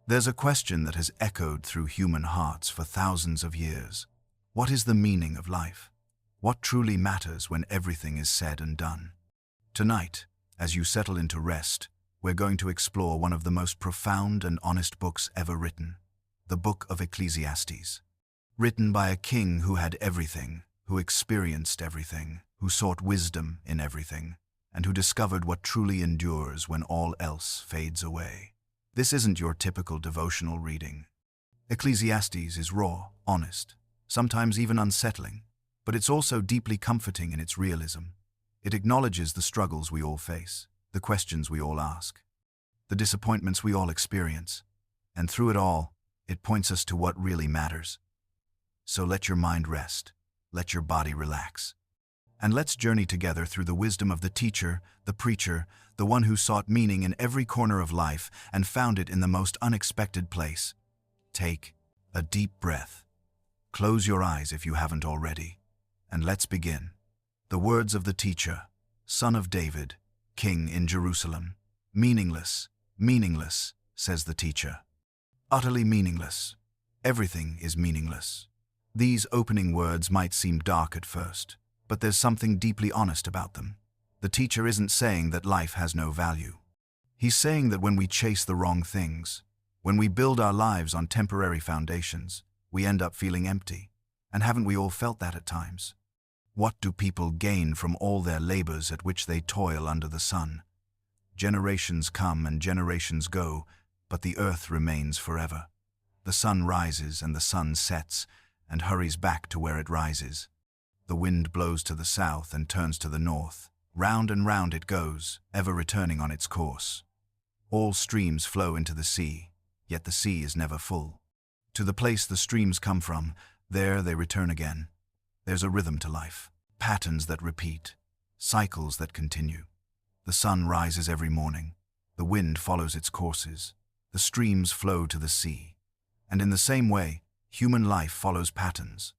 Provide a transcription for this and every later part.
There's a question that has echoed through human hearts for thousands of years. What is the meaning of life? What truly matters when everything is said and done? Tonight, as you settle into rest, we're going to explore one of the most profound and honest books ever written, the Book of Ecclesiastes. Written by a king who had everything, who experienced everything, who sought wisdom in everything, and who discovered what truly endures when all else fades away. This isn't your typical devotional reading. Ecclesiastes is raw, honest, sometimes even unsettling, but it's also deeply comforting in its realism. It acknowledges the struggles we all face, the questions we all ask, the disappointments we all experience, and through it all, it points us to what really matters. So let your mind rest, let your body relax, and let's journey together through the wisdom of the teacher, the preacher, the one who sought meaning in every corner of life and found it in the most unexpected place. Take a deep breath. Close your eyes if you haven't already, and let's begin. The words of the teacher, son of David, king in Jerusalem. Meaningless, meaningless, says the teacher. Utterly meaningless. Everything is meaningless. These opening words might seem dark at first, but there's something deeply honest about them. The teacher isn't saying that life has no value. He's saying that when we chase the wrong things, when we build our lives on temporary foundations, we end up feeling empty. And haven't we all felt that at times? What do people gain from all their labors at which they toil under the sun? Generations come and generations go, but the earth remains forever. The sun rises and the sun sets, and hurries back to where it rises. The wind blows to the south and turns to the north. Round and round it goes, ever returning on its course. All streams flow into the sea, yet the sea is never full. To the place the streams come from, there they return again. There's a rhythm to life, patterns that repeat, cycles that continue. The sun rises every morning. The wind follows its courses. The streams flow to the sea. And in the same way, human life follows patterns.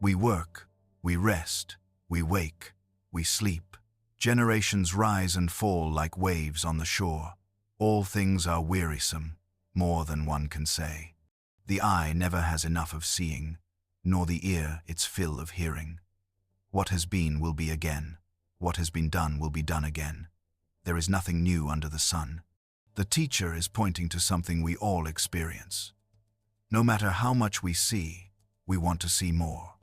We work, we rest, we wake, we sleep. Generations rise and fall like waves on the shore. All things are wearisome, more than one can say. The eye never has enough of seeing, nor the ear its fill of hearing. What has been will be again. What has been done will be done again. There is nothing new under the sun. The teacher is pointing to something we all experience. No matter how much we see, we want to see more.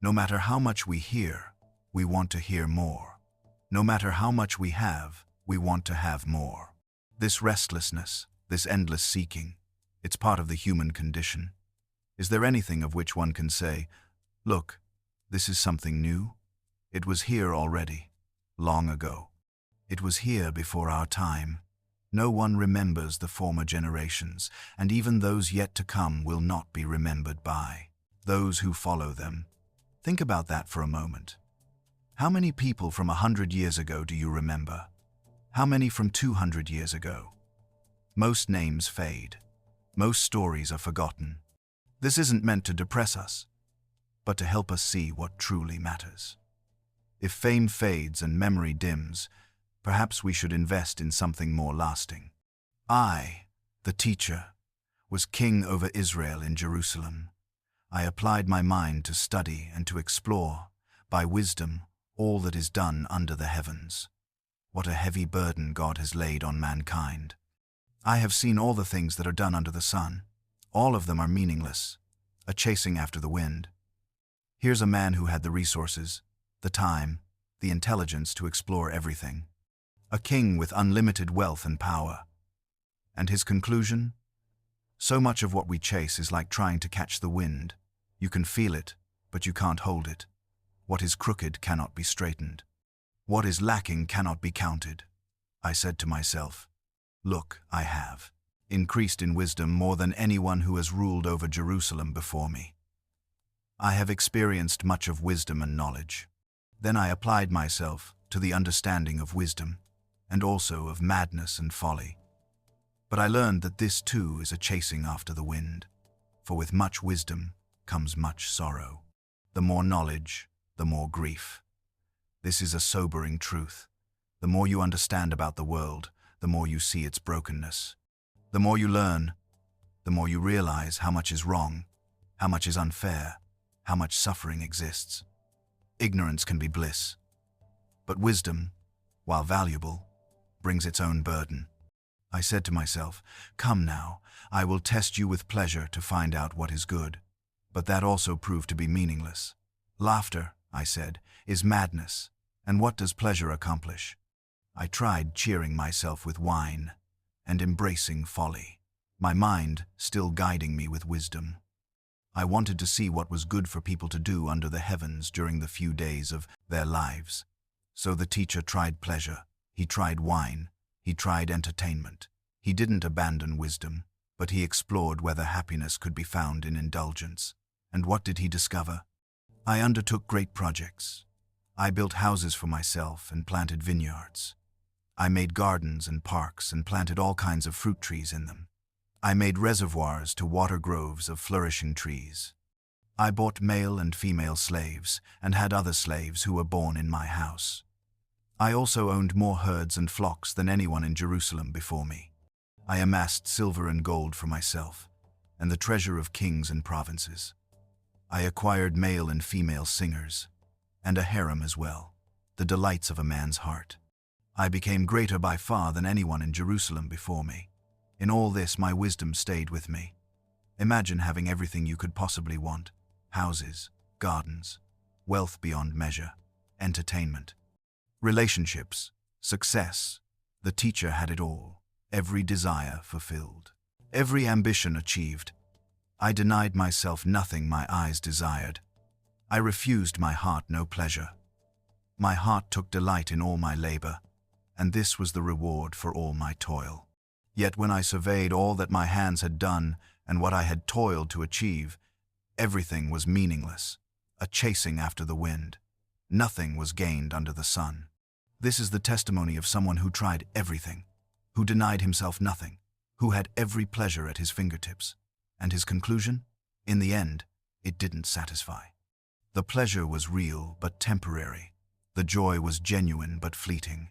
No matter how much we hear, we want to hear more. No matter how much we have, we want to have more. This restlessness, this endless seeking, it's part of the human condition. Is there anything of which one can say, look, this is something new? It was here already, long ago. It was here before our time. No one remembers the former generations, and even those yet to come will not be remembered by those who follow them. Think about that for a moment. How many people from 100 years ago do you remember? How many from 200 years ago? Most names fade. Most stories are forgotten. This isn't meant to depress us, but to help us see what truly matters. If fame fades and memory dims, perhaps we should invest in something more lasting. I, the teacher, was king over Israel in Jerusalem. I applied my mind to study and to explore, by wisdom, all that is done under the heavens. What a heavy burden God has laid on mankind. I have seen all the things that are done under the sun. All of them are meaningless, a chasing after the wind. Here's a man who had the resources, the time, the intelligence to explore everything. A king with unlimited wealth and power. And his conclusion? So much of what we chase is like trying to catch the wind. You can feel it, but you can't hold it. What is crooked cannot be straightened. What is lacking cannot be counted. I said to myself, look, I have increased in wisdom more than anyone who has ruled over Jerusalem before me. I have experienced much of wisdom and knowledge. Then I applied myself to the understanding of wisdom, and also of madness and folly. But I learned that this too is a chasing after the wind, for with much wisdom comes much sorrow. The more knowledge, the more grief. This is a sobering truth. The more you understand about the world, the more you see its brokenness. The more you learn, the more you realize how much is wrong, how much is unfair, how much suffering exists. Ignorance can be bliss, but wisdom, while valuable, brings its own burden. I said to myself, "Come now, I will test you with pleasure to find out what is good." But that also proved to be meaningless. "Laughter," I said, "is madness, and what does pleasure accomplish?" I tried cheering myself with wine and embracing folly, my mind still guiding me with wisdom. I wanted to see what was good for people to do under the heavens during the few days of their lives. So the teacher tried pleasure, he tried wine, he tried entertainment. He didn't abandon wisdom, but he explored whether happiness could be found in indulgence. And what did he discover? I undertook great projects. I built houses for myself and planted vineyards. I made gardens and parks and planted all kinds of fruit trees in them. I made reservoirs to water groves of flourishing trees. I bought male and female slaves and had other slaves who were born in my house. I also owned more herds and flocks than anyone in Jerusalem before me. I amassed silver and gold for myself, and the treasure of kings and provinces. I acquired male and female singers, and a harem as well, the delights of a man's heart. I became greater by far than anyone in Jerusalem before me. In all this, my wisdom stayed with me. Imagine having everything you could possibly want: houses, gardens, wealth beyond measure, entertainment, relationships, success. The teacher had it all, every desire fulfilled, every ambition achieved. I denied myself nothing my eyes desired. I refused my heart no pleasure. My heart took delight in all my labor, and this was the reward for all my toil. Yet when I surveyed all that my hands had done and what I had toiled to achieve, everything was meaningless, a chasing after the wind. Nothing was gained under the sun. This is the testimony of someone who tried everything, who denied himself nothing, who had every pleasure at his fingertips. And his conclusion? In the end, it didn't satisfy. The pleasure was real but temporary. The joy was genuine but fleeting.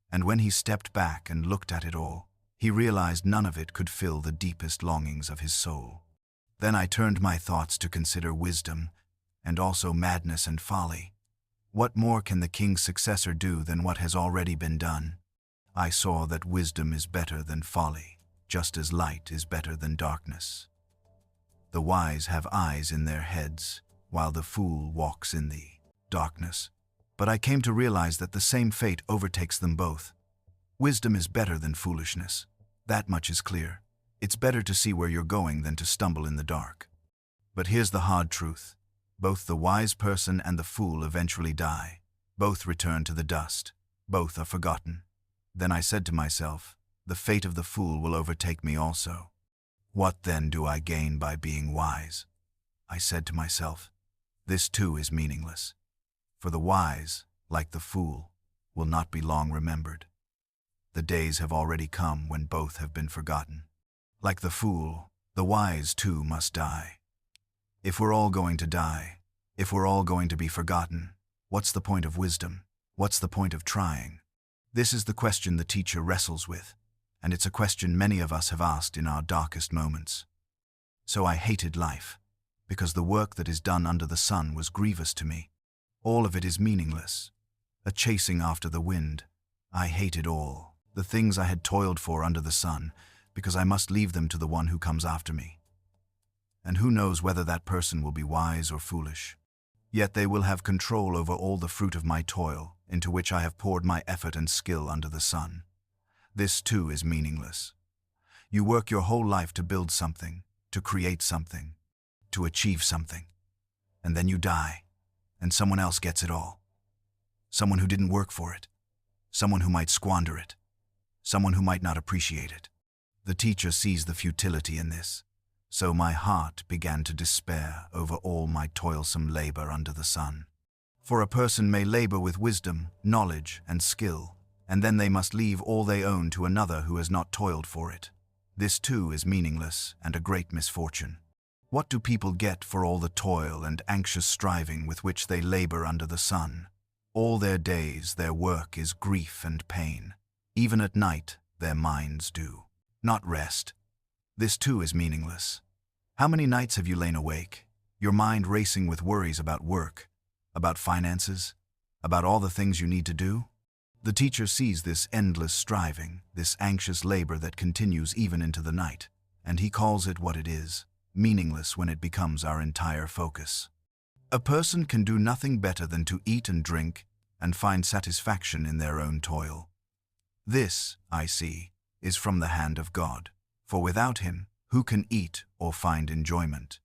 And when he stepped back and looked at it all, he realized none of it could fill the deepest longings of his soul. Then I turned my thoughts to consider wisdom, and also madness and folly. What more can the king's successor do than what has already been done? I saw that wisdom is better than folly, just as light is better than darkness. The wise have eyes in their heads, while the fool walks in the darkness. But I came to realize that the same fate overtakes them both. Wisdom is better than foolishness. That much is clear. It's better to see where you're going than to stumble in the dark. But here's the hard truth. Both the wise person and the fool eventually die. Both return to the dust. Both are forgotten. Then I said to myself, the fate of the fool will overtake me also. What then do I gain by being wise? I said to myself, this too is meaningless. For the wise, like the fool, will not be long remembered. The days have already come when both have been forgotten. Like the fool, the wise too must die. If we're all going to die, if we're all going to be forgotten, what's the point of wisdom? What's the point of trying? This is the question the teacher wrestles with, and it's a question many of us have asked in our darkest moments. So I hated life, because the work that is done under the sun was grievous to me. All of it is meaningless, a chasing after the wind. I hated all the things I had toiled for under the sun, because I must leave them to the one who comes after me. And who knows whether that person will be wise or foolish. Yet they will have control over all the fruit of my toil, into which I have poured my effort and skill under the sun. This too is meaningless. You work your whole life to build something, to create something, to achieve something, and then you die, and someone else gets it all. Someone who didn't work for it, someone who might squander it, someone who might not appreciate it. The teacher sees the futility in this, so my heart began to despair over all my toilsome labor under the sun. For a person may labor with wisdom, knowledge, and skill, and then they must leave all they own to another who has not toiled for it. This too is meaningless and a great misfortune. What do people get for all the toil and anxious striving with which they labor under the sun? All their days their work is grief and pain. Even at night their minds do not rest. This too is meaningless. How many nights have you lain awake, your mind racing with worries about work, about finances, about all the things you need to do? The teacher sees this endless striving, this anxious labor that continues even into the night, and he calls it what it is, meaningless when it becomes our entire focus. A person can do nothing better than to eat and drink and find satisfaction in their own toil. This, I see, is from the hand of God, for without him, who can eat or find enjoyment?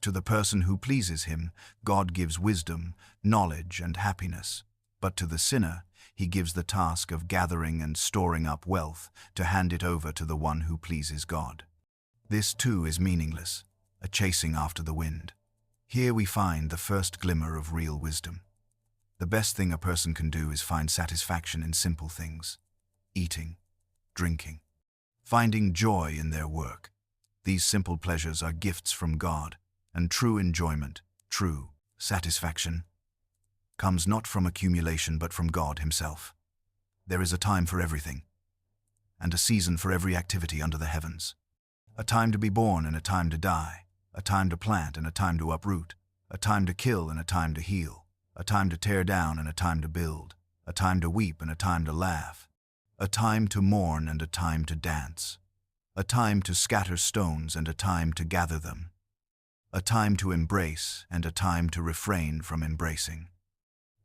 To the person who pleases him, God gives wisdom, knowledge, and happiness, but to the sinner, he gives the task of gathering and storing up wealth to hand it over to the one who pleases God. This too is meaningless, a chasing after the wind. Here we find the first glimmer of real wisdom. The best thing a person can do is find satisfaction in simple things: eating, drinking, finding joy in their work. These simple pleasures are gifts from God, and true enjoyment, true satisfaction, comes not from accumulation but from God himself. There is a time for everything, and a season for every activity under the heavens. A time to be born and a time to die, a time to plant and a time to uproot, a time to kill and a time to heal, a time to tear down and a time to build, a time to weep and a time to laugh, a time to mourn and a time to dance, a time to scatter stones and a time to gather them, a time to embrace and a time to refrain from embracing,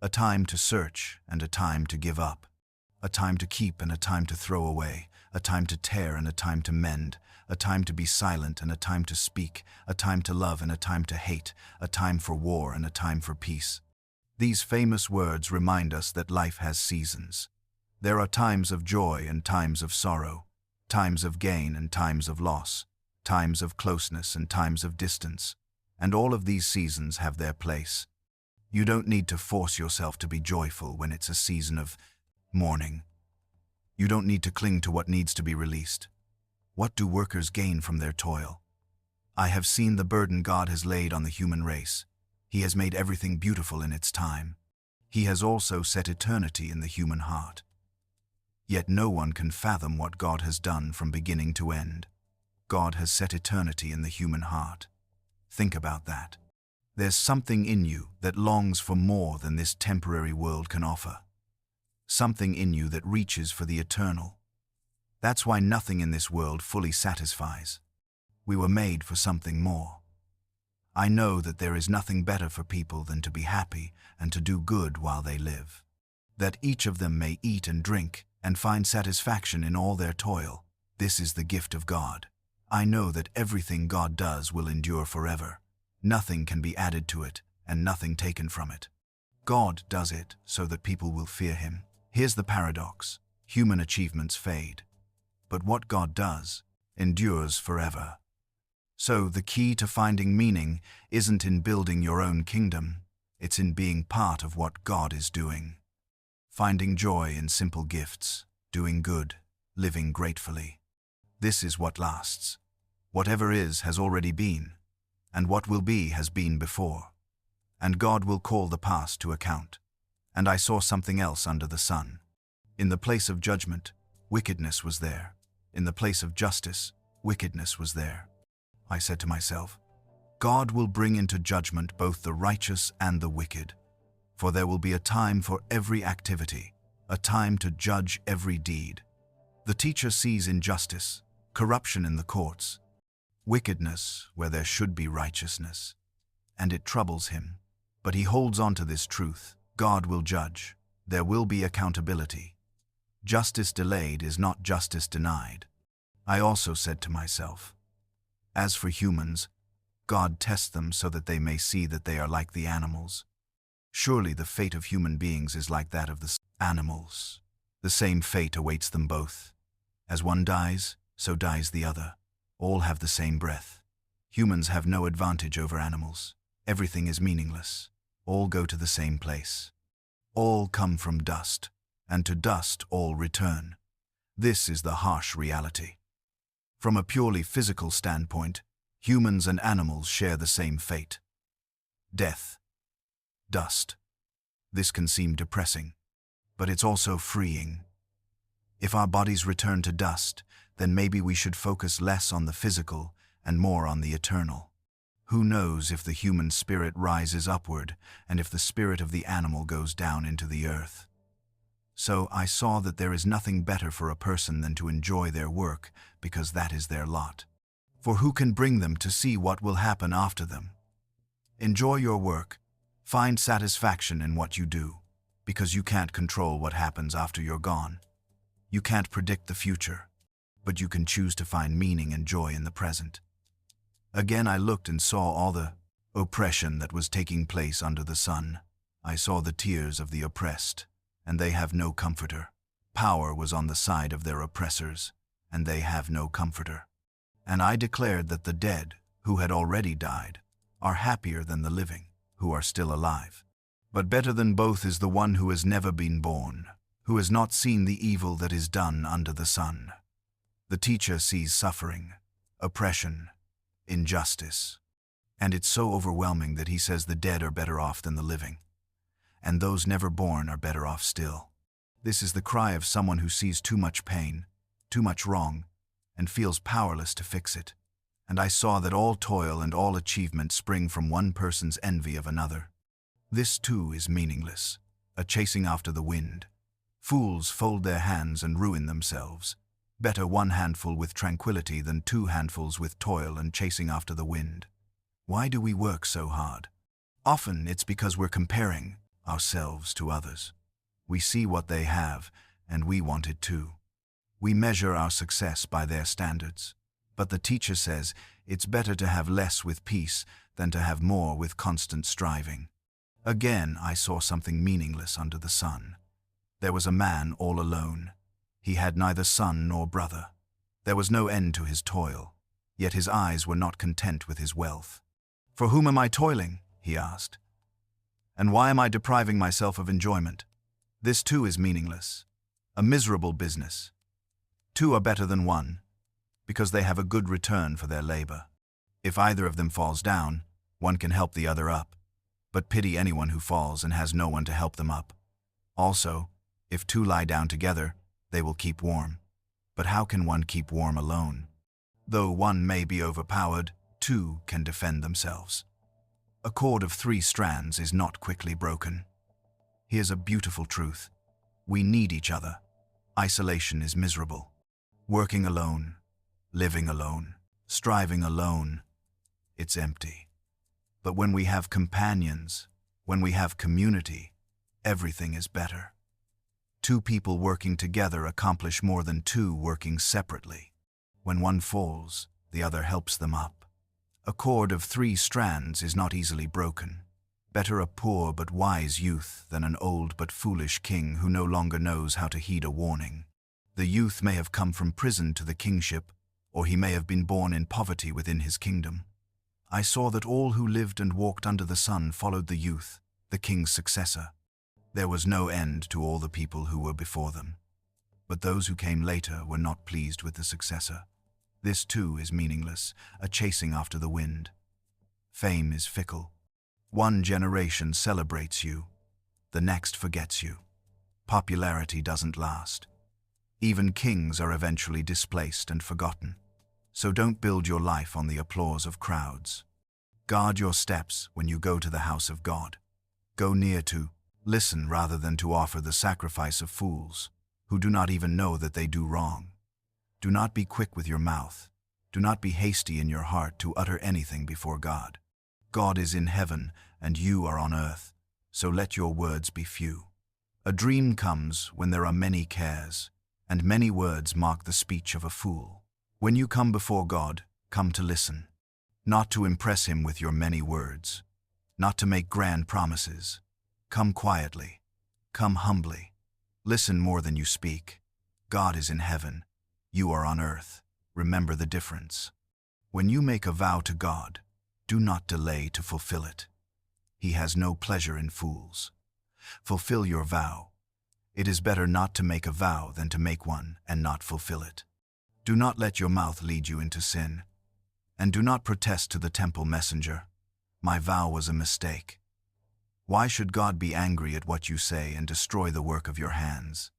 a time to search and a time to give up, a time to keep and a time to throw away, a time to tear and a time to mend, a time to be silent and a time to speak, a time to love and a time to hate, a time for war and a time for peace. These famous words remind us that life has seasons. There are times of joy and times of sorrow, times of gain and times of loss, times of closeness and times of distance, and all of these seasons have their place. You don't need to force yourself to be joyful when it's a season of mourning. You don't need to cling to what needs to be released. What do workers gain from their toil? I have seen the burden God has laid on the human race. He has made everything beautiful in its time. He has also set eternity in the human heart. Yet no one can fathom what God has done from beginning to end. God has set eternity in the human heart. Think about that. There's something in you that longs for more than this temporary world can offer. Something in you that reaches for the eternal. That's why nothing in this world fully satisfies. We were made for something more. I know that there is nothing better for people than to be happy and to do good while they live. That each of them may eat and drink and find satisfaction in all their toil. This is the gift of God. I know that everything God does will endure forever. Nothing can be added to it and nothing taken from it. God does it so that people will fear him. Here's the paradox. Human achievements fade, but what God does endures forever. So the key to finding meaning isn't in building your own kingdom, it's in being part of what God is doing. Finding joy in simple gifts, doing good, living gratefully. This is what lasts. Whatever is has already been, and what will be has been before. And God will call the past to account. And I saw something else under the sun. In the place of judgment, wickedness was there. In the place of justice, wickedness was there. I said to myself, God will bring into judgment both the righteous and the wicked. For there will be a time for every activity, a time to judge every deed. The teacher sees injustice, corruption in the courts, wickedness where there should be righteousness, and it troubles him. But he holds on to this truth. God will judge. There will be accountability. Justice delayed is not justice denied. I also said to myself, as for humans, God tests them so that they may see that they are like the animals. Surely the fate of human beings is like that of the animals. The same fate awaits them both. As one dies, so dies the other. All have the same breath. Humans have no advantage over animals. Everything is meaningless. All go to the same place. All come from dust, and to dust all return. This is the harsh reality. From a purely physical standpoint, humans and animals share the same fate. Death. Dust. This can seem depressing, but it's also freeing. If our bodies return to dust, then maybe we should focus less on the physical and more on the eternal. Who knows if the human spirit rises upward and if the spirit of the animal goes down into the earth? So I saw that there is nothing better for a person than to enjoy their work, because that is their lot. For who can bring them to see what will happen after them? Enjoy your work. Find satisfaction in what you do, because you can't control what happens after you're gone. You can't predict the future, but you can choose to find meaning and joy in the present. Again I looked and saw all the oppression that was taking place under the sun. I saw the tears of the oppressed, and they have no comforter. Power was on the side of their oppressors, and they have no comforter. And I declared that the dead, who had already died, are happier than the living, who are still alive. But better than both is the one who has never been born, who has not seen the evil that is done under the sun. The teacher sees suffering, oppression, injustice, and it's so overwhelming that he says the dead are better off than the living, and those never born are better off still. This is the cry of someone who sees too much pain, too much wrong, and feels powerless to fix it. And I saw that all toil and all achievement spring from one person's envy of another. This too is meaningless, a chasing after the wind. Fools fold their hands and ruin themselves. Better one handful with tranquility than two handfuls with toil and chasing after the wind. Why do we work so hard? Often it's because we're comparing ourselves to others. We see what they have, and we want it too. We measure our success by their standards. But the teacher says it's better to have less with peace than to have more with constant striving. Again I saw something meaningless under the sun. There was a man all alone. He had neither son nor brother. There was no end to his toil, yet his eyes were not content with his wealth. "For whom am I toiling?" he asked. "And why am I depriving myself of enjoyment? This too is meaningless, a miserable business. Two are better than one, because they have a good return for their labor. If either of them falls down, one can help the other up, but pity anyone who falls and has no one to help them up. Also, if two lie down together, they will keep warm. But how can one keep warm alone? Though one may be overpowered, two can defend themselves. A cord of 3 strands is not quickly broken. Here's a beautiful truth. We need each other. Isolation is miserable. Working alone, living alone, striving alone, it's empty. But when we have companions, when we have community, everything is better. 2 people working together accomplish more than 2 working separately. When one falls, the other helps them up. A cord of 3 strands is not easily broken. Better a poor but wise youth than an old but foolish king who no longer knows how to heed a warning. The youth may have come from prison to the kingship, or he may have been born in poverty within his kingdom. I saw that all who lived and walked under the sun followed the youth, the king's successor. There was no end to all the people who were before them. But those who came later were not pleased with the successor. This too is meaningless, a chasing after the wind. Fame is fickle. One generation celebrates you, the next forgets you. Popularity doesn't last. Even kings are eventually displaced and forgotten. So don't build your life on the applause of crowds. Guard your steps when you go to the house of God. Go near to, listen rather than to offer the sacrifice of fools, who do not even know that they do wrong. Do not be quick with your mouth. Do not be hasty in your heart to utter anything before God. God is in heaven and you are on earth, so let your words be few. A dream comes when there are many cares, and many words mark the speech of a fool. When you come before God, come to listen, not to impress him with your many words, not to make grand promises. Come quietly, come humbly, listen more than you speak. God is in heaven, you are on earth. Remember the difference. When you make a vow to God, do not delay to fulfill it. He has no pleasure in fools. Fulfill your vow. It is better not to make a vow than to make one and not fulfill it. Do not let your mouth lead you into sin. And do not protest to the temple messenger, "My vow was a mistake." Why should God be angry at what you say and destroy the work of your hands?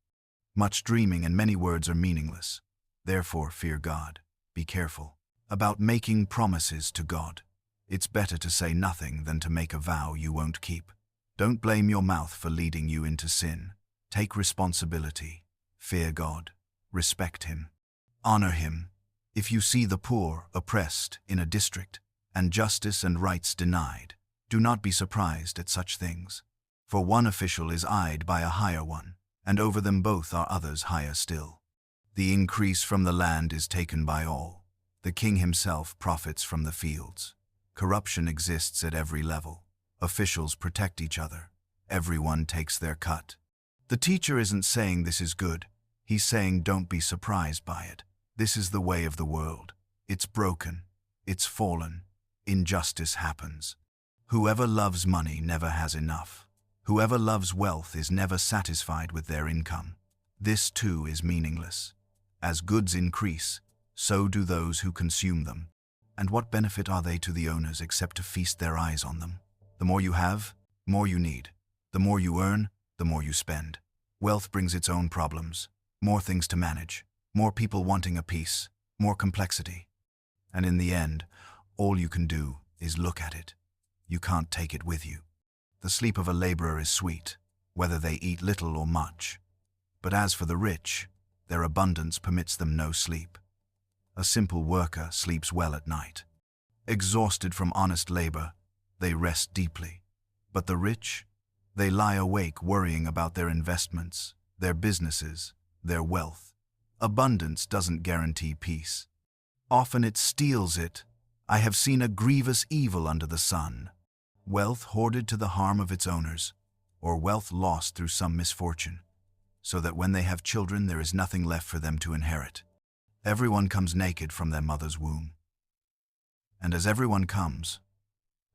Much dreaming and many words are meaningless. Therefore fear God. Be careful about making promises to God. It's better to say nothing than to make a vow you won't keep. Don't blame your mouth for leading you into sin. Take responsibility. Fear God. Respect Him. Honor Him. If you see the poor oppressed in a district, and justice and rights denied, do not be surprised at such things. For one official is eyed by a higher one, and over them both are others higher still. The increase from the land is taken by all. The king himself profits from the fields. Corruption exists at every level. Officials protect each other. Everyone takes their cut. The teacher isn't saying this is good. He's saying don't be surprised by it. This is the way of the world. It's broken. It's fallen. Injustice happens. Whoever loves money never has enough. Whoever loves wealth is never satisfied with their income. This too is meaningless. As goods increase, so do those who consume them. And what benefit are they to the owners except to feast their eyes on them? The more you have, more you need. The more you earn, the more you spend. Wealth brings its own problems. More things to manage. More people wanting a piece. More complexity. And in the end, all you can do is look at it. You can't take it with you. The sleep of a laborer is sweet, whether they eat little or much. But as for the rich, their abundance permits them no sleep. A simple worker sleeps well at night. Exhausted from honest labor, they rest deeply. But the rich, they lie awake worrying about their investments, their businesses, their wealth. Abundance doesn't guarantee peace. Often it steals it. I have seen a grievous evil under the sun. Wealth hoarded to the harm of its owners, or wealth lost through some misfortune, so that when they have children there is nothing left for them to inherit. Everyone comes naked from their mother's womb. And as everyone comes,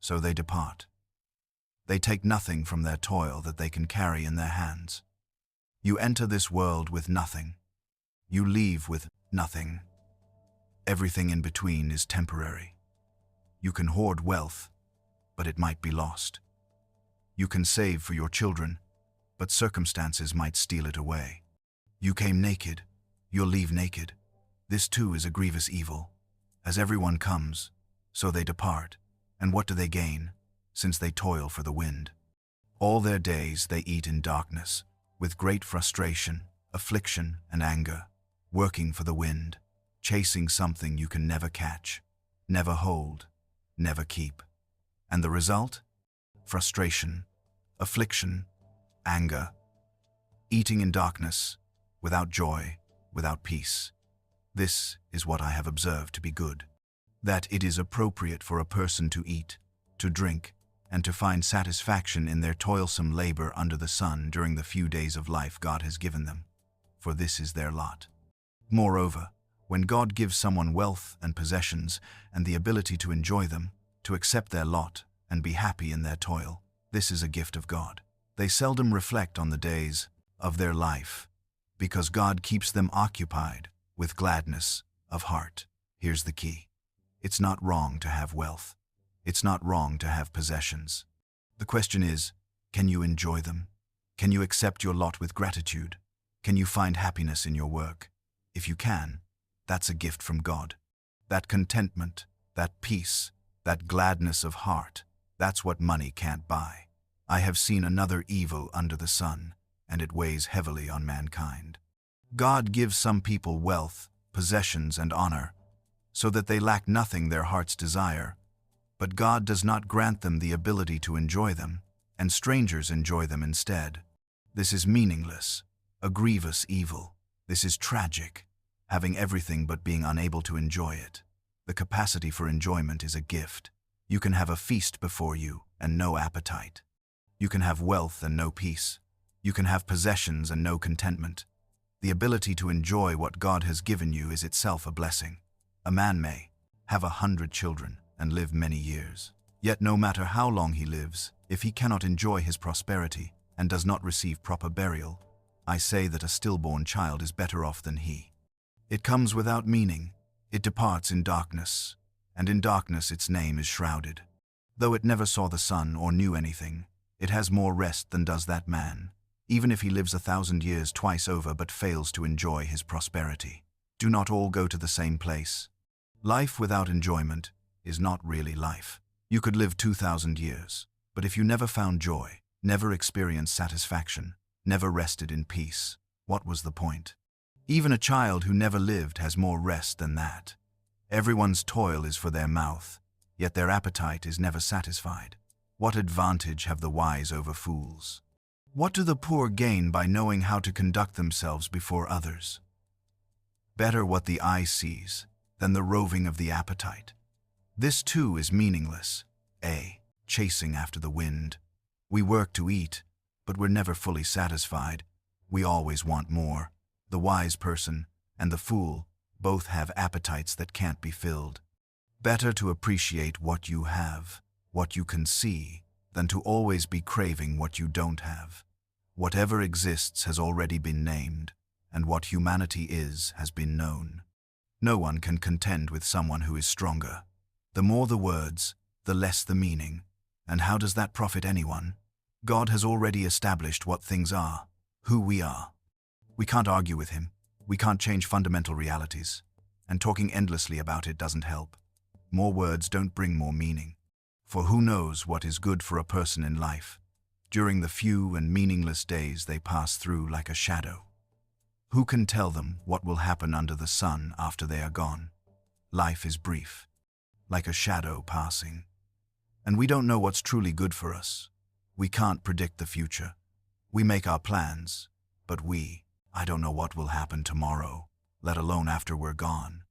so they depart. They take nothing from their toil that they can carry in their hands. You enter this world with nothing. You leave with nothing. Everything in between is temporary. You can hoard wealth, but it might be lost. You can save for your children, but circumstances might steal it away. You came naked, you'll leave naked. This too is a grievous evil. As everyone comes, so they depart. And what do they gain, since they toil for the wind? All their days they eat in darkness, with great frustration, affliction, and anger, working for the wind, chasing something you can never catch, never hold, never keep. And the result? Frustration, affliction, anger, eating in darkness, without joy, without peace. This is what I have observed to be good, that it is appropriate for a person to eat, to drink, and to find satisfaction in their toilsome labor under the sun during the few days of life God has given them, for this is their lot. Moreover, when God gives someone wealth and possessions and the ability to enjoy them, to accept their lot and be happy in their toil, this is a gift of God. They seldom reflect on the days of their life, because God keeps them occupied with gladness of heart. Here's the key. It's not wrong to have wealth. It's not wrong to have possessions. The question is, can you enjoy them? Can you accept your lot with gratitude? Can you find happiness in your work? If you can, that's a gift from God. That contentment, that peace, that gladness of heart, that's what money can't buy. I have seen another evil under the sun, and it weighs heavily on mankind. God gives some people wealth, possessions, and honor, so that they lack nothing their hearts desire, but God does not grant them the ability to enjoy them, and strangers enjoy them instead. This is meaningless, a grievous evil. This is tragic, having everything but being unable to enjoy it. The capacity for enjoyment is a gift. You can have a feast before you and no appetite. You can have wealth and no peace. You can have possessions and no contentment. The ability to enjoy what God has given you is itself a blessing. A man may have 100 children and live many years. Yet no matter how long he lives, if he cannot enjoy his prosperity and does not receive proper burial, I say that a stillborn child is better off than he. It comes without meaning. It departs in darkness, and in darkness its name is shrouded. Though it never saw the sun or knew anything, it has more rest than does that man, even if he lives 1,000 years twice over but fails to enjoy his prosperity. Do not all go to the same place. Life without enjoyment is not really life. You could live 2,000 years, but if you never found joy, never experienced satisfaction, never rested in peace, what was the point? Even a child who never lived has more rest than that. Everyone's toil is for their mouth, yet their appetite is never satisfied. What advantage have the wise over fools? What do the poor gain by knowing how to conduct themselves before others? Better what the eye sees than the roving of the appetite. This too is meaningless. Chasing after the wind. We work to eat, but we're never fully satisfied. We always want more. The wise person and the fool both have appetites that can't be filled. Better to appreciate what you have, what you can see, than to always be craving what you don't have. Whatever exists has already been named, and what humanity is has been known. No one can contend with someone who is stronger. The more the words, the less the meaning. And how does that profit anyone? God has already established what things are, who we are. We can't argue with him. We can't change fundamental realities. And talking endlessly about it doesn't help. More words don't bring more meaning. For who knows what is good for a person in life, during the few and meaningless days they pass through like a shadow? Who can tell them what will happen under the sun after they are gone? Life is brief, like a shadow passing. And we don't know what's truly good for us. We can't predict the future. We make our plans, but I don't know what will happen tomorrow, let alone after we're gone.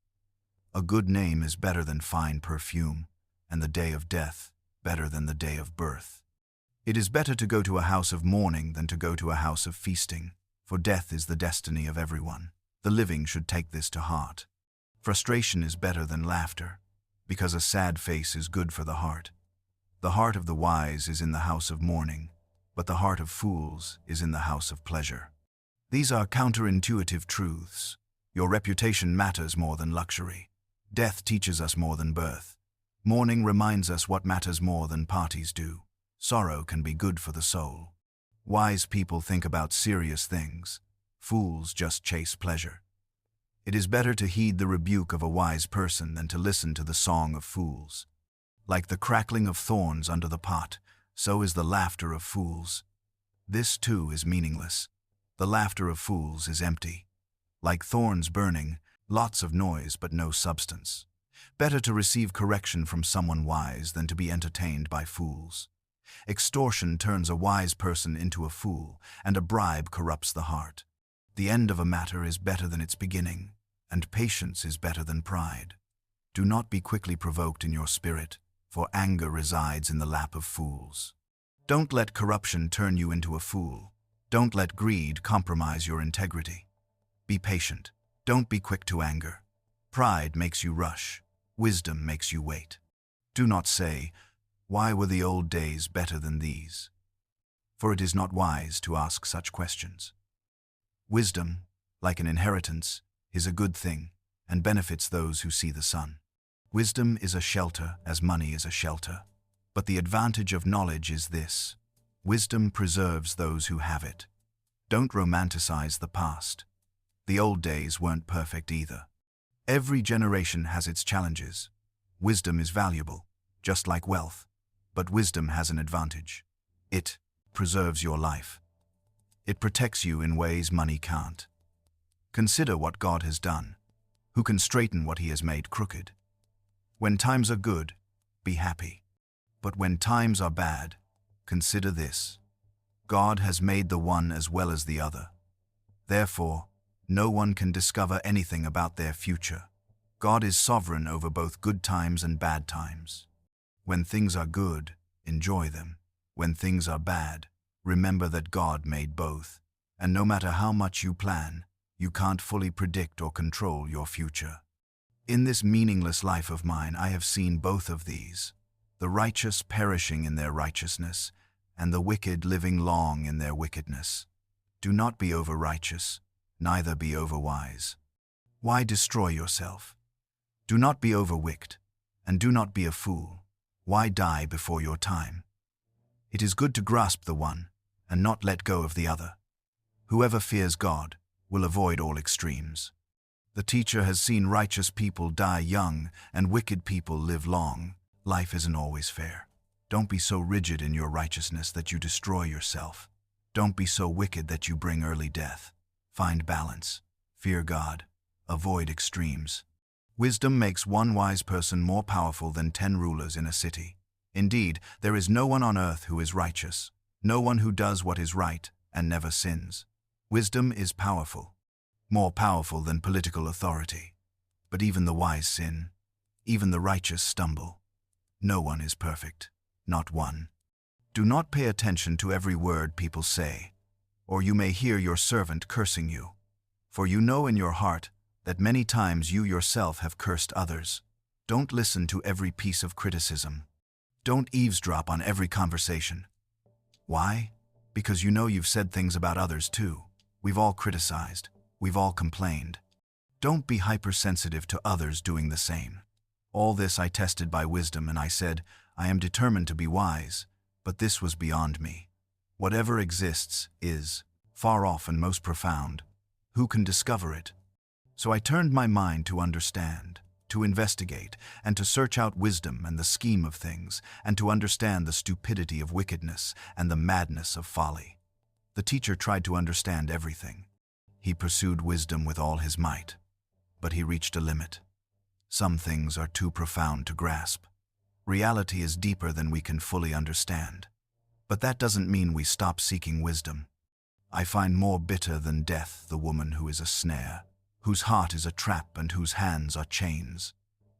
A good name is better than fine perfume, and the day of death better than the day of birth. It is better to go to a house of mourning than to go to a house of feasting, for death is the destiny of everyone. The living should take this to heart. Frustration is better than laughter, because a sad face is good for the heart. The heart of the wise is in the house of mourning, but the heart of fools is in the house of pleasure. These are counterintuitive truths. Your reputation matters more than luxury. Death teaches us more than birth. Mourning reminds us what matters more than parties do. Sorrow can be good for the soul. Wise people think about serious things. Fools just chase pleasure. It is better to heed the rebuke of a wise person than to listen to the song of fools. Like the crackling of thorns under the pot, so is the laughter of fools. This too is meaningless. The laughter of fools is empty. Like thorns burning, lots of noise but no substance. Better to receive correction from someone wise than to be entertained by fools. Extortion turns a wise person into a fool, and a bribe corrupts the heart. The end of a matter is better than its beginning, and patience is better than pride. Do not be quickly provoked in your spirit, for anger resides in the lap of fools. Don't let corruption turn you into a fool. Don't let greed compromise your integrity. Be patient. Don't be quick to anger. Pride makes you rush. Wisdom makes you wait. Do not say, "Why were the old days better than these?" For it is not wise to ask such questions. Wisdom, like an inheritance, is a good thing and benefits those who see the sun. Wisdom is a shelter as money is a shelter. But the advantage of knowledge is this: wisdom preserves those who have it. Don't romanticize the past. The old days weren't perfect either. Every generation has its challenges. Wisdom is valuable, just like wealth, but wisdom has an advantage. It preserves your life. It protects you in ways money can't. Consider what God has done. Who can straighten what he has made crooked? When times are good, be happy. But when times are bad, consider this: God has made the one as well as the other. Therefore, no one can discover anything about their future. God is sovereign over both good times and bad times. When things are good, enjoy them. When things are bad, remember that God made both. And no matter how much you plan, you can't fully predict or control your future. In this meaningless life of mine, I have seen both of these: the righteous perishing in their righteousness, and the wicked living long in their wickedness. Do not be over-righteous, neither be over-wise. Why destroy yourself? Do not be over-wicked, and do not be a fool. Why die before your time? It is good to grasp the one, and not let go of the other. Whoever fears God will avoid all extremes. The teacher has seen righteous people die young and wicked people live long. Life isn't always fair. Don't be so rigid in your righteousness that you destroy yourself. Don't be so wicked that you bring early death. Find balance. Fear God. Avoid extremes. Wisdom makes one wise person more powerful than 10 rulers in a city. Indeed, there is no one on earth who is righteous, no one who does what is right and never sins. Wisdom is powerful, more powerful than political authority. But even the wise sin, even the righteous stumble. No one is perfect, not one. Do not pay attention to every word people say, or you may hear your servant cursing you. For you know in your heart that many times you yourself have cursed others. Don't listen to every piece of criticism. Don't eavesdrop on every conversation. Why? Because you know you've said things about others too. We've all criticized. We've all complained. Don't be hypersensitive to others doing the same. All this I tested by wisdom, and I said, I am determined to be wise, but this was beyond me. Whatever exists is, far off and most profound. Who can discover it? So I turned my mind to understand, to investigate, and to search out wisdom and the scheme of things, and to understand the stupidity of wickedness and the madness of folly. The teacher tried to understand everything. He pursued wisdom with all his might, but he reached a limit. Some things are too profound to grasp. Reality is deeper than we can fully understand. But that doesn't mean we stop seeking wisdom. I find more bitter than death the woman who is a snare, whose heart is a trap and whose hands are chains.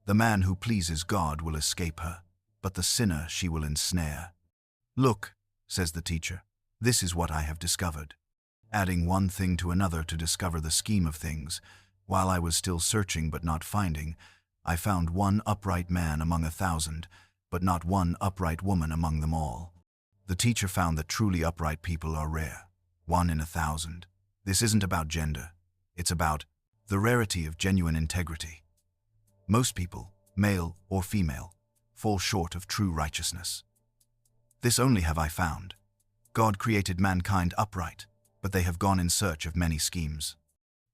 The man who pleases God will escape her, but the sinner she will ensnare. Look, says the teacher, this is what I have discovered. Adding one thing to another to discover the scheme of things, while I was still searching but not finding, I found one upright man among 1,000, but not one upright woman among them all. The teacher found that truly upright people are rare, 1 in 1,000. This isn't about gender. It's about the rarity of genuine integrity. Most people, male or female, fall short of true righteousness. This only have I found. God created mankind upright, but they have gone in search of many schemes.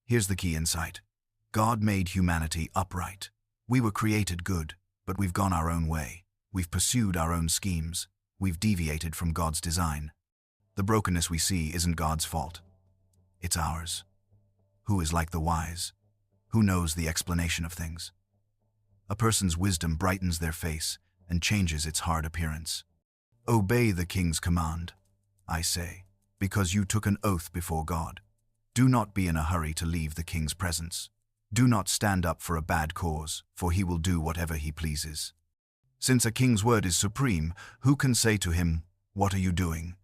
Here's the key insight. God made humanity upright. We were created good, but we've gone our own way. We've pursued our own schemes. We've deviated from God's design. The brokenness we see isn't God's fault. It's ours. Who is like the wise? Who knows the explanation of things? A person's wisdom brightens their face and changes its hard appearance. Obey the king's command, I say, because you took an oath before God. Do not be in a hurry to leave the king's presence. Do not stand up for a bad cause, for he will do whatever he pleases. Since a king's word is supreme, who can say to him, "What are you doing?"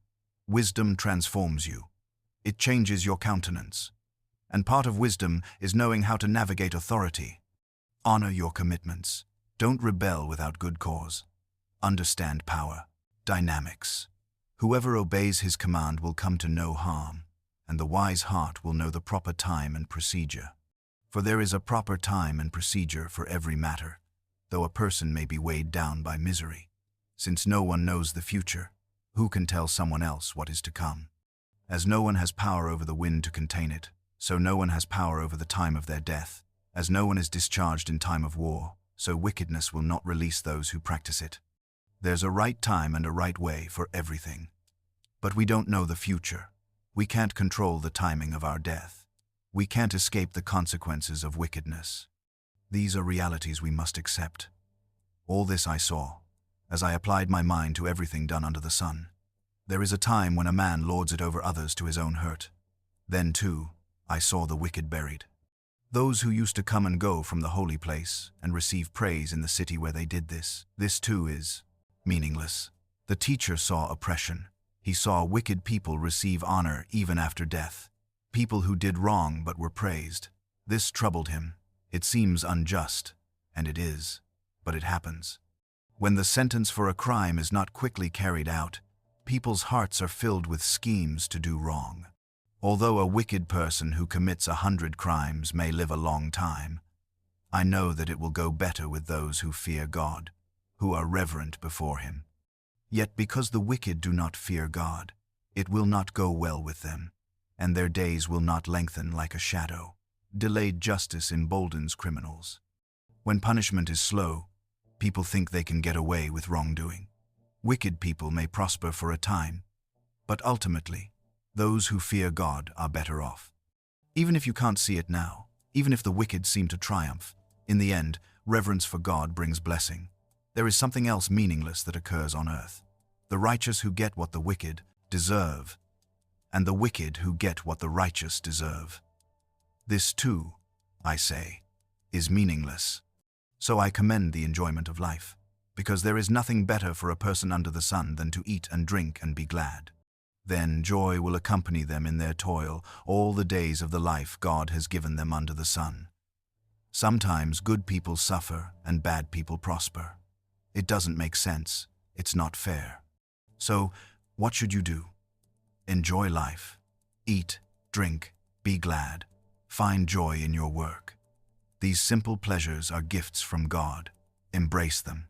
Wisdom transforms you. It changes your countenance. And part of wisdom is knowing how to navigate authority. Honor your commitments. Don't rebel without good cause. Understand power, dynamics. Whoever obeys his command will come to no harm, and the wise heart will know the proper time and procedure. For there is a proper time and procedure for every matter, though a person may be weighed down by misery. Since no one knows the future, who can tell someone else what is to come? As no one has power over the wind to contain it, so no one has power over the time of their death. As no one is discharged in time of war, so wickedness will not release those who practice it. There's a right time and a right way for everything. But we don't know the future. We can't control the timing of our death. We can't escape the consequences of wickedness. These are realities we must accept. All this I saw, as I applied my mind to everything done under the sun. There is a time when a man lords it over others to his own hurt. Then, too, I saw the wicked buried. Those who used to come and go from the holy place and receive praise in the city where they did this. This too is meaningless. The teacher saw oppression. He saw wicked people receive honor even after death. People who did wrong but were praised. This troubled him. It seems unjust, and it is, but it happens. When the sentence for a crime is not quickly carried out, people's hearts are filled with schemes to do wrong. Although a wicked person who commits 100 crimes may live a long time, I know that it will go better with those who fear God, who are reverent before him. Yet because the wicked do not fear God, it will not go well with them, and their days will not lengthen like a shadow. delayed justice emboldens criminals. When punishment is slow, people think they can get away with wrongdoing. Wicked people may prosper for a time, but ultimately, those who fear God are better off. Even if you can't see it now, even if the wicked seem to triumph, in the end, reverence for God brings blessing. There is something else meaningless that occurs on earth. The righteous who get what the wicked deserve, and the wicked who get what the righteous deserve. This too, I say, is meaningless. So I commend the enjoyment of life, because there is nothing better for a person under the sun than to eat and drink and be glad. Then joy will accompany them in their toil all the days of the life God has given them under the sun. Sometimes good people suffer and bad people prosper. It doesn't make sense. It's not fair. So, what should you do? Enjoy life. Eat, drink, be glad. Find joy in your work. These simple pleasures are gifts from God. Embrace them.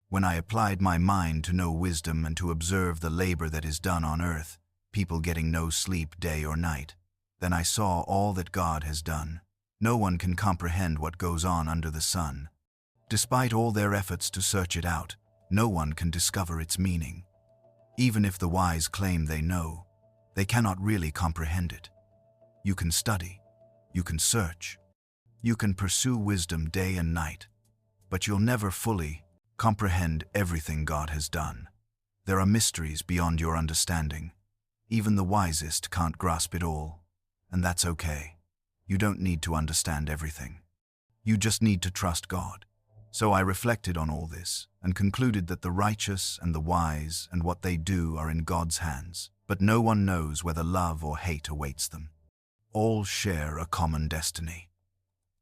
When I applied my mind to know wisdom and to observe the labor that is done on earth, people getting no sleep day or night, then I saw all that God has done. No one can comprehend what goes on under the sun. Despite all their efforts to search it out, no one can discover its meaning. Even if the wise claim they know, they cannot really comprehend it. You can study, you can search, you can pursue wisdom day and night, but you'll never fully comprehend everything God has done. There are mysteries beyond your understanding. Even the wisest can't grasp it all, and that's okay. You don't need to understand everything. You just need to trust God. So I reflected on all this and concluded that the righteous and the wise and what they do are in God's hands, but no one knows whether love or hate awaits them. All share a common destiny.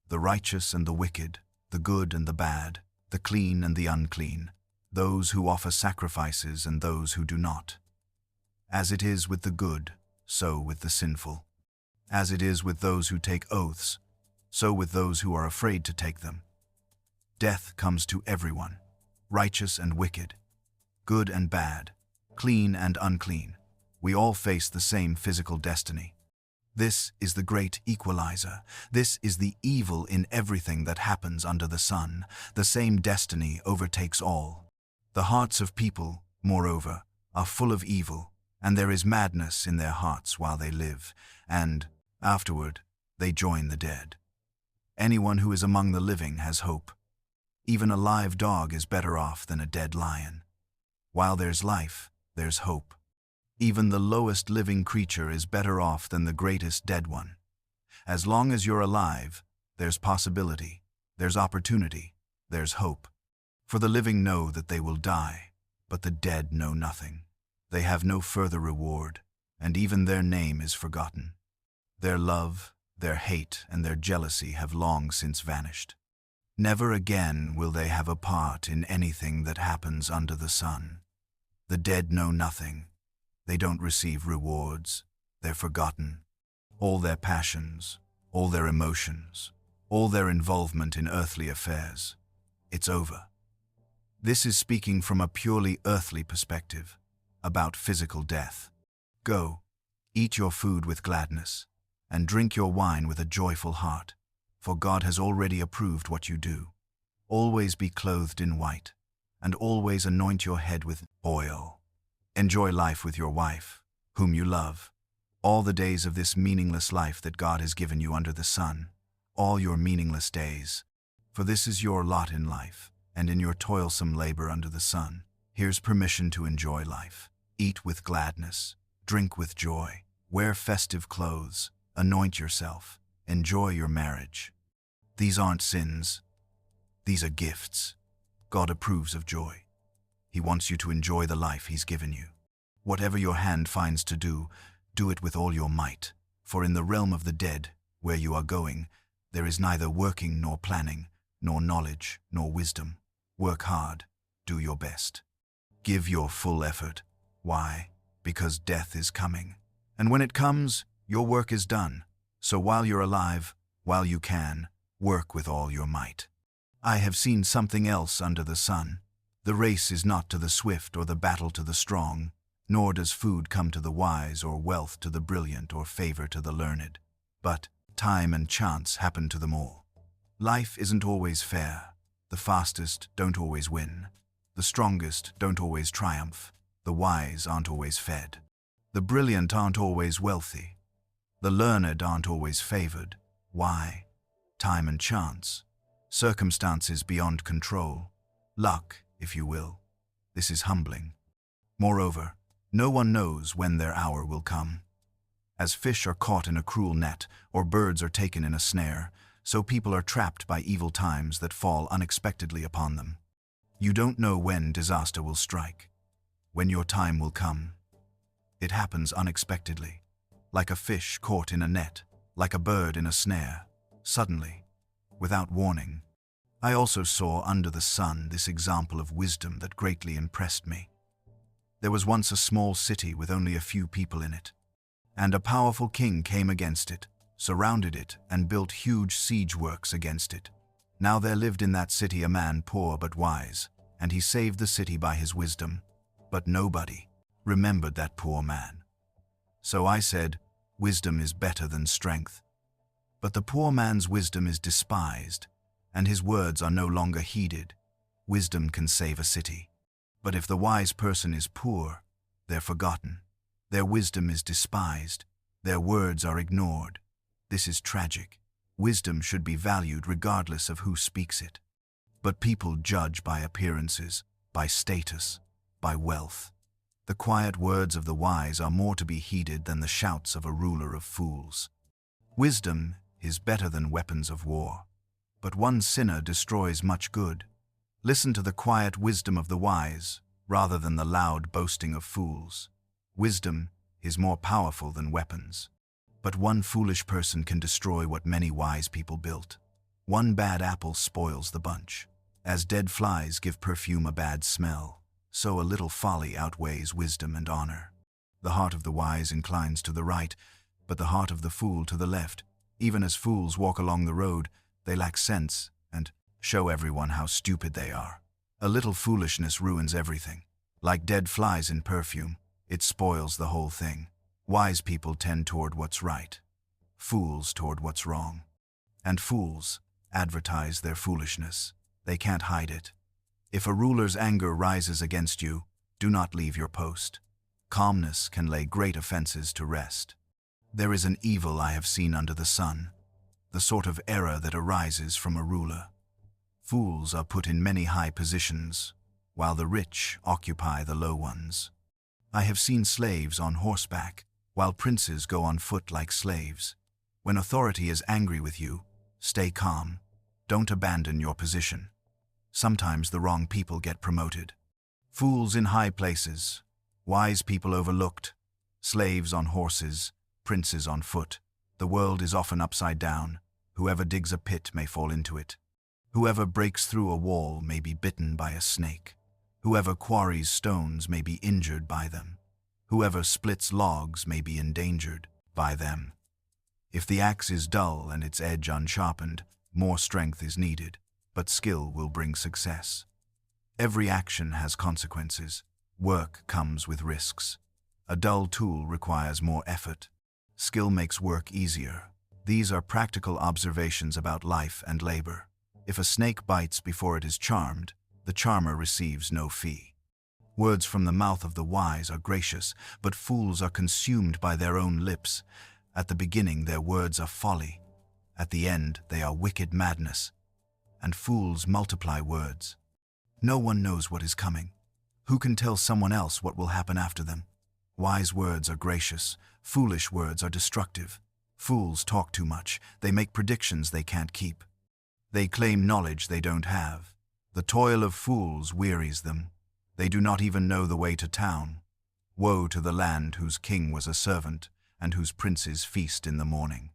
The righteous and the wicked, the good and the bad, the clean and the unclean, those who offer sacrifices and those who do not. As it is with the good, so with the sinful. As it is with those who take oaths, so with those who are afraid to take them. Death comes to everyone, righteous and wicked, good and bad, clean and unclean. We all face the same physical destiny. This is the great equalizer. This is the evil in everything that happens under the sun. The same destiny overtakes all. The hearts of people, moreover, are full of evil, and there is madness in their hearts while they live, and, afterward, they join the dead. Anyone who is among the living has hope. Even a live dog is better off than a dead lion. While there's life, there's hope. Even the lowest living creature is better off than the greatest dead one. As long as you're alive, there's possibility, there's opportunity, there's hope. For the living know that they will die, but the dead know nothing. They have no further reward, and even their name is forgotten. Their love, their hate, and their jealousy have long since vanished. Never again will they have a part in anything that happens under the sun. The dead know nothing. They don't receive rewards. They're forgotten. All their passions, all their emotions, all their involvement in earthly affairs, it's over. This is speaking from a purely earthly perspective, about physical death. Go, eat your food with gladness, and drink your wine with a joyful heart, for God has already approved what you do. Always be clothed in white, and always anoint your head with oil. Enjoy life with your wife, whom you love, all the days of this meaningless life that God has given you under the sun, all your meaningless days. For this is your lot in life, and in your toilsome labor under the sun. Here's permission to enjoy life. Eat with gladness, drink with joy, wear festive clothes, anoint yourself, enjoy your marriage. These aren't sins. These are gifts. God approves of joy. He wants you to enjoy the life He's given you. Whatever your hand finds to do, do it with all your might. For in the realm of the dead, where you are going, there is neither working nor planning, nor knowledge nor wisdom. Work hard, do your best. Give your full effort. Why? Because death is coming. And when it comes, your work is done. So while you're alive, while you can, work with all your might. I have seen something else under the sun. The race is not to the swift or the battle to the strong, nor does food come to the wise or wealth to the brilliant or favor to the learned. But time and chance happen to them all. Life isn't always fair. The fastest don't always win. The strongest don't always triumph. The wise aren't always fed. The brilliant aren't always wealthy. The learned aren't always favored. Why? Time and chance. Circumstances beyond control. Luck, if you will. This is humbling. Moreover, no one knows when their hour will come. As fish are caught in a cruel net, or birds are taken in a snare, so people are trapped by evil times that fall unexpectedly upon them. You don't know when disaster will strike, when your time will come. It happens unexpectedly, like a fish caught in a net, like a bird in a snare, suddenly, without warning. I also saw under the sun this example of wisdom that greatly impressed me. There was once a small city with only a few people in it, and a powerful king came against it, surrounded it, and built huge siege works against it. Now there lived in that city a man poor but wise, and he saved the city by his wisdom. But nobody remembered that poor man. So I said, wisdom is better than strength. But the poor man's wisdom is despised, and his words are no longer heeded. Wisdom can save a city. But if the wise person is poor, they're forgotten. Their wisdom is despised. Their words are ignored. This is tragic. Wisdom should be valued regardless of who speaks it. But people judge by appearances, by status, by wealth. The quiet words of the wise are more to be heeded than the shouts of a ruler of fools. Wisdom is better than weapons of war. But one sinner destroys much good. Listen to the quiet wisdom of the wise, rather than the loud boasting of fools. Wisdom is more powerful than weapons. But one foolish person can destroy what many wise people built. One bad apple spoils the bunch. As dead flies give perfume a bad smell, so a little folly outweighs wisdom and honor. The heart of the wise inclines to the right, but the heart of the fool to the left. Even as fools walk along the road, they lack sense and show everyone how stupid they are. A little foolishness ruins everything. Like dead flies in perfume, it spoils the whole thing. Wise people tend toward what's right, fools toward what's wrong. And fools advertise their foolishness. They can't hide it. If a ruler's anger rises against you, do not leave your post. Calmness can lay great offenses to rest. There is an evil I have seen under the sun, the sort of error that arises from a ruler. Fools are put in many high positions, while the rich occupy the low ones. I have seen slaves on horseback, while princes go on foot like slaves. When authority is angry with you, stay calm. Don't abandon your position. Sometimes the wrong people get promoted. Fools in high places, wise people overlooked, slaves on horses, princes on foot. The world is often upside down. Whoever digs a pit may fall into it. Whoever breaks through a wall may be bitten by a snake. Whoever quarries stones may be injured by them. Whoever splits logs may be endangered by them. If the axe is dull and its edge unsharpened, more strength is needed, but skill will bring success. Every action has consequences. Work comes with risks. A dull tool requires more effort. Skill makes work easier. These are practical observations about life and labor. If a snake bites before it is charmed, the charmer receives no fee. Words from the mouth of the wise are gracious, but fools are consumed by their own lips. At the beginning their words are folly. At the end they are wicked madness. And fools multiply words. No one knows what is coming. Who can tell someone else what will happen after them? Wise words are gracious. Foolish words are destructive. Fools talk too much. They make predictions they can't keep. They claim knowledge they don't have. The toil of fools wearies them. They do not even know the way to town. Woe to the land whose king was a servant, and whose princes feast in the morning.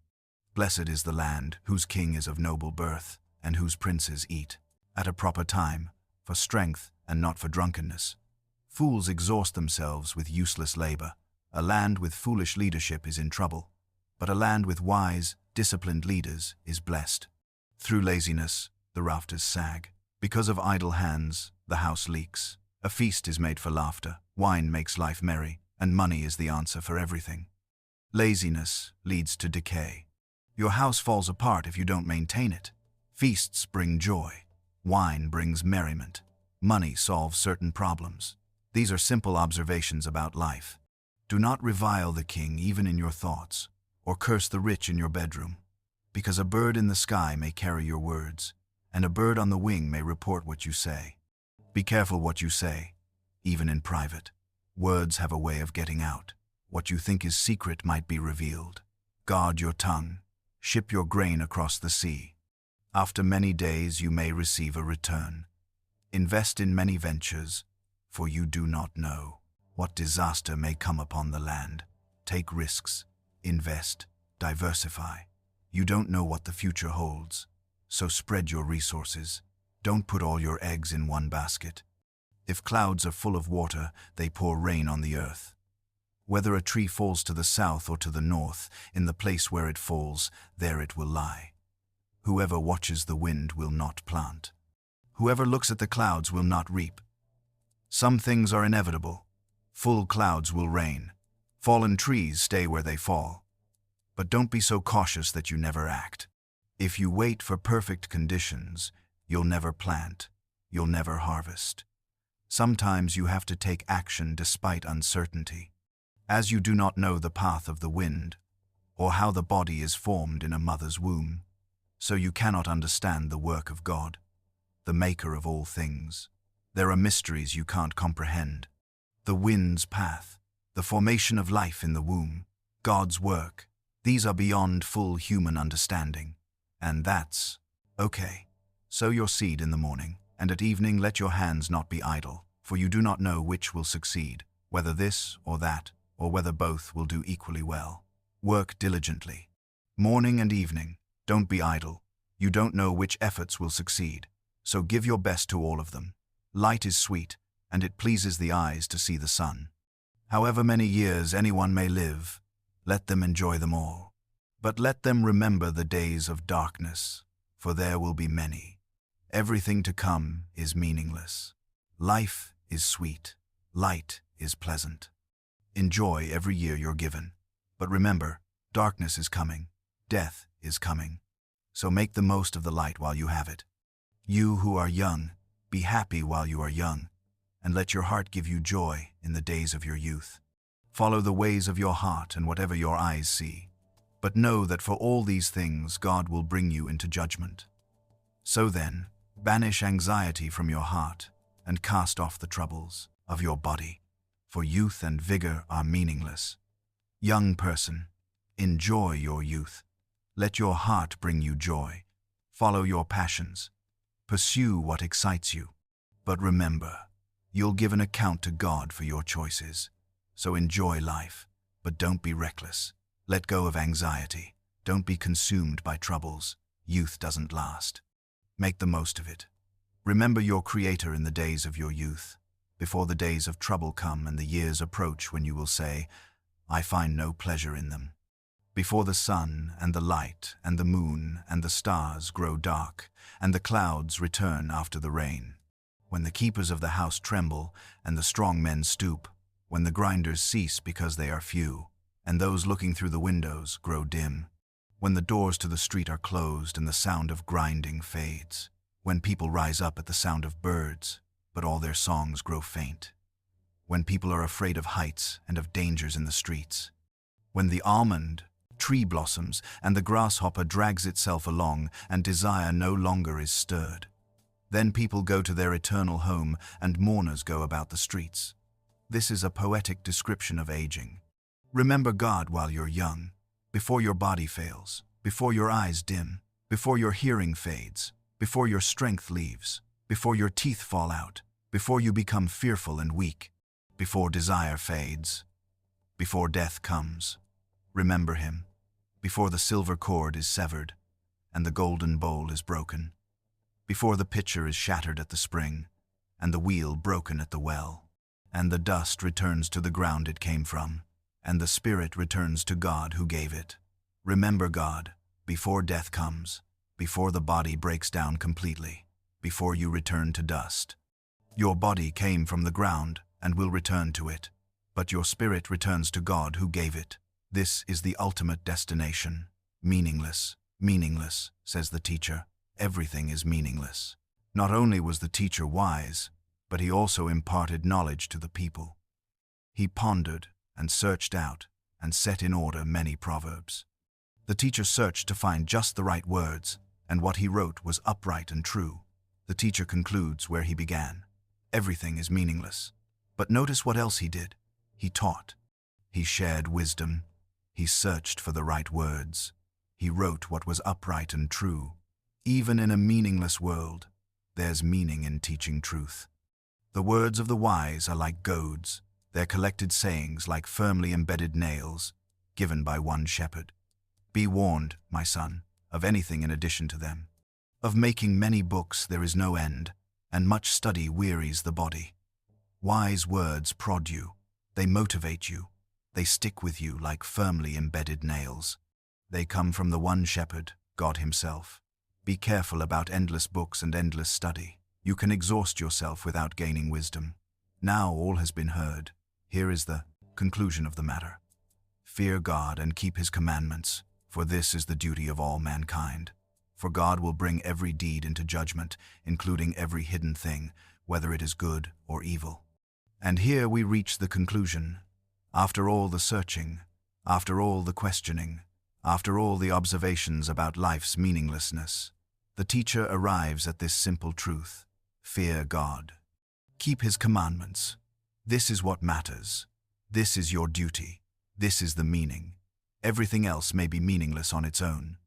Blessed is the land whose king is of noble birth, and whose princes eat at a proper time, for strength and not for drunkenness. Fools exhaust themselves with useless labor. A land with foolish leadership is in trouble, but a land with wise, disciplined leaders is blessed. Through laziness, the rafters sag. Because of idle hands, the house leaks. A feast is made for laughter, wine makes life merry, and money is the answer for everything. Laziness leads to decay. Your house falls apart if you don't maintain it. Feasts bring joy. Wine brings merriment. Money solves certain problems. These are simple observations about life. Do not revile the king even in your thoughts, or curse the rich in your bedroom, because a bird in the sky may carry your words, and a bird on the wing may report what you say. Be careful what you say, even in private. Words have a way of getting out. What you think is secret might be revealed. Guard your tongue. Ship your grain across the sea. After many days you may receive a return. Invest in many ventures, for you do not know what disaster may come upon the land. Take risks, invest, diversify. You don't know what the future holds, so spread your resources. Don't put all your eggs in one basket. If clouds are full of water, they pour rain on the earth. Whether a tree falls to the south or to the north, in the place where it falls, there it will lie. Whoever watches the wind will not plant. Whoever looks at the clouds will not reap. Some things are inevitable. Full clouds will rain. Fallen trees stay where they fall. But don't be so cautious that you never act. If you wait for perfect conditions, you'll never plant, you'll never harvest. Sometimes you have to take action despite uncertainty, as you do not know the path of the wind, or how the body is formed in a mother's womb, so you cannot understand the work of God, the maker of all things. There are mysteries you can't comprehend. The wind's path, the formation of life in the womb, God's work, these are beyond full human understanding. And that's okay. Sow your seed in the morning, and at evening let your hands not be idle, for you do not know which will succeed, whether this or that, or whether both will do equally well. Work diligently. Morning and evening, don't be idle. You don't know which efforts will succeed, so give your best to all of them. Light is sweet, and it pleases the eyes to see the sun. However many years anyone may live, let them enjoy them all. But let them remember the days of darkness, for there will be many. Everything to come is meaningless. Life is sweet. Light is pleasant. Enjoy every year you're given. But remember, darkness is coming. Death is coming. So make the most of the light while you have it. You who are young, be happy while you are young, and let your heart give you joy in the days of your youth. Follow the ways of your heart and whatever your eyes see. But know that for all these things God will bring you into judgment. So then, banish anxiety from your heart and cast off the troubles of your body, for youth and vigor are meaningless. Young person, enjoy your youth. Let your heart bring you joy. Follow your passions. Pursue what excites you. But remember, you'll give an account to God for your choices. So enjoy life, but don't be reckless. Let go of anxiety. Don't be consumed by troubles. Youth doesn't last. Make the most of it. Remember your Creator in the days of your youth, before the days of trouble come and the years approach when you will say, I find no pleasure in them. Before the sun and the light and the moon and the stars grow dark, and the clouds return after the rain. When the keepers of the house tremble and the strong men stoop, when the grinders cease because they are few, and those looking through the windows grow dim, when the doors to the street are closed and the sound of grinding fades, when people rise up at the sound of birds, but all their songs grow faint, when people are afraid of heights and of dangers in the streets, when the almond tree blossoms and the grasshopper drags itself along and desire no longer is stirred. Then people go to their eternal home and mourners go about the streets. This is a poetic description of aging. Remember God while you're young, before your body fails, before your eyes dim, before your hearing fades, before your strength leaves, before your teeth fall out, before you become fearful and weak, before desire fades, before death comes. Remember Him, before the silver cord is severed and the golden bowl is broken, before the pitcher is shattered at the spring and the wheel broken at the well, and the dust returns to the ground it came from, and the spirit returns to God who gave it. Remember God, before death comes, before the body breaks down completely, before you return to dust. Your body came from the ground and will return to it, but your spirit returns to God who gave it. This is the ultimate destination. Meaningless, meaningless, says the teacher. Everything is meaningless. Not only was the teacher wise, but he also imparted knowledge to the people. He pondered and searched out and set in order many proverbs. The teacher searched to find just the right words, and what he wrote was upright and true. The teacher concludes where he began. Everything is meaningless. But notice what else he did. He taught. He shared wisdom. He searched for the right words. He wrote what was upright and true. Even in a meaningless world, there's meaning in teaching truth. The words of the wise are like goads, their collected sayings like firmly embedded nails, given by one shepherd. Be warned, my son, of anything in addition to them. Of making many books there is no end, and much study wearies the body. Wise words prod you, they motivate you, they stick with you like firmly embedded nails. They come from the one shepherd, God himself. Be careful about endless books and endless study. You can exhaust yourself without gaining wisdom. Now all has been heard. Here is the conclusion of the matter. Fear God and keep his commandments, for this is the duty of all mankind. For God will bring every deed into judgment, including every hidden thing, whether it is good or evil. And here we reach the conclusion. After all the searching, after all the questioning, after all the observations about life's meaninglessness, the teacher arrives at this simple truth. Fear God. Keep his commandments. This is what matters. This is your duty. This is the meaning. Everything else may be meaningless on its own.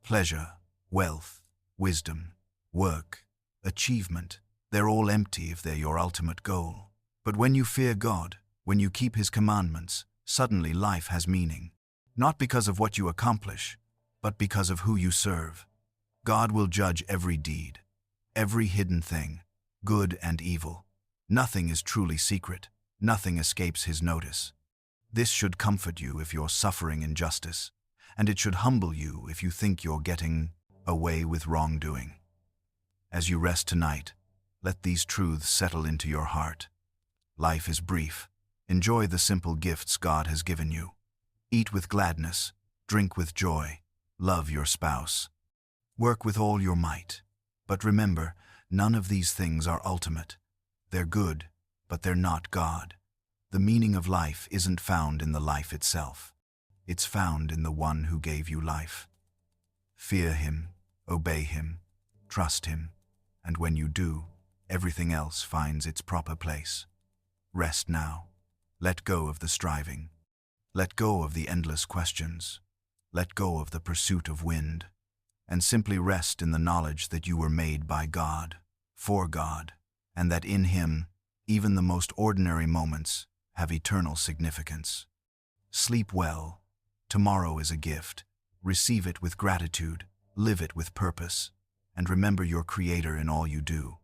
Pleasure, wealth, wisdom, work, achievement, they're all empty if they're your ultimate goal. But when you fear God, when you keep his commandments, suddenly life has meaning. Not because of what you accomplish, but because of who you serve. God will judge every deed, every hidden thing, good and evil. Nothing is truly secret. Nothing escapes his notice. This should comfort you if you're suffering injustice, and it should humble you if you think you're getting away with wrongdoing. As you rest tonight, let these truths settle into your heart. Life is brief. Enjoy the simple gifts God has given you. Eat with gladness, drink with joy, love your spouse. Work with all your might. But remember, none of these things are ultimate. They're good, but they're not God. The meaning of life isn't found in the life itself. It's found in the one who gave you life. Fear him, obey him, trust him, and when you do, everything else finds its proper place. Rest now. Let go of the striving. Let go of the endless questions. Let go of the pursuit of wind, and simply rest in the knowledge that you were made by God, for God, and that in him, even the most ordinary moments have eternal significance. Sleep well. Tomorrow is a gift. Receive it with gratitude, live it with purpose, and remember your Creator in all you do.